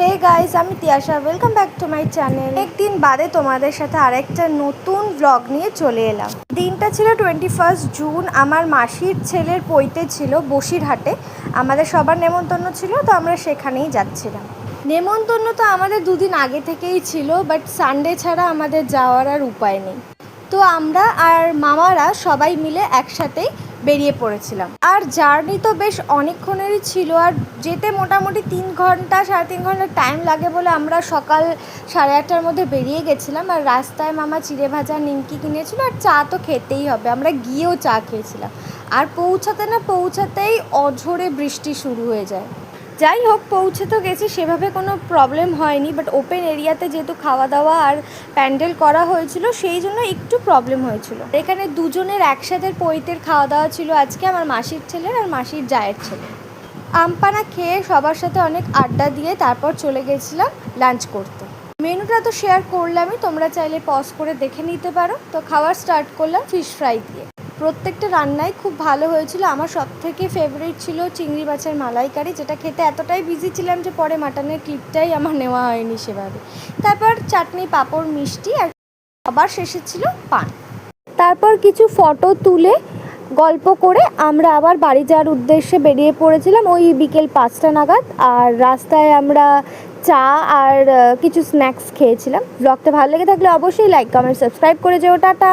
Hey guys, আমি Tiyasha. Welcome back to my channel. একদিন বাদে তোমাদের সাথে আরেকটা নতুন ব্লগ নিয়ে চলে এলাম। দিনটা ছিল 21 জুন। আমার মাসির ছেলের পৈতে ছিল বসিরহাটে। আমাদের সবার নেমন্তন্ন ছিল, তো আমরা সেখানেই যাচ্ছিলাম। নেমন্তন্ন তো আমাদের দুদিন আগে থেকেই ছিল, বাট সানডে ছাড়া আমাদের যাওয়ার আর উপায় নেই। তো আমরা আর মামারা সবাই মিলে একসাথেই বেরিয়ে পড়েছিলাম। আর জার্নি তো বেশ অনেকক্ষণেরই ছিল, আর যেতে মোটামুটি 3-3.5 ঘন্টা টাইম লাগে বলে আমরা সকাল 8:30টার মধ্যে বেরিয়ে গেছিলাম। আর রাস্তায় মামা চিড়ে ভাজা নিমকি কিনেছিল, আর চা তো খেতেই হবে, আমরা গিয়েও চা খেয়েছিলাম। আর পৌঁছাতেই অঝোরে বৃষ্টি শুরু হয়ে যায়। যাই হোক, পৌঁছে তো গেছি, সেভাবে কোনো প্রবলেম হয়নি, বাট ওপেন এরিয়াতে যেহেতু খাওয়া দাওয়া আর প্যান্ডেল করা হয়েছিল, সেই জন্য একটু প্রবলেম হয়েছিল। এখানে দুজনের একসাথে পৈতের খাওয়া দাওয়া ছিল আজকে, আমার মাসির ছেলের আর মাসির জায়ের ছেলে। আমপানা খেয়ে সবার সাথে অনেক আড্ডা দিয়ে তারপর চলে গেছিলাম লাঞ্চ করতে। মেনুটা তো শেয়ার করলামই, তোমরা চাইলে পজ করে দেখে নিতে পারো। তো খাওয়ার স্টার্ট করলাম ফিশ ফ্রাই দিয়ে। প্রত্যেকটা রান্নাই খুব ভালো হয়েছিল। আমার সবথেকে ফেভারিট ছিল চিংড়ি মাছের মালাইকারি, যেটা খেতে এতটাই বিজি ছিলাম যে পরে মাটনের ক্লিপটাই আমার নেওয়া হয়নি সেভাবে। তারপর চাটনি, পাঁপড়, মিষ্টি, আর সবার শেষে ছিল পান। তারপর কিছু ফটো তুলে গল্প করে আমরা আবার বাড়ি যাওয়ার উদ্দেশ্যে বেরিয়ে পড়েছিলাম ওই বিকেল 5টা নাগাদ। আর রাস্তায় আমরা চা আর কিছু স্ন্যাক্স খেয়েছিলাম। ব্লগটা ভালো লেগে থাকলে অবশ্যই লাইক, কমেন্ট, সাবস্ক্রাইব করে যেও। টাটা।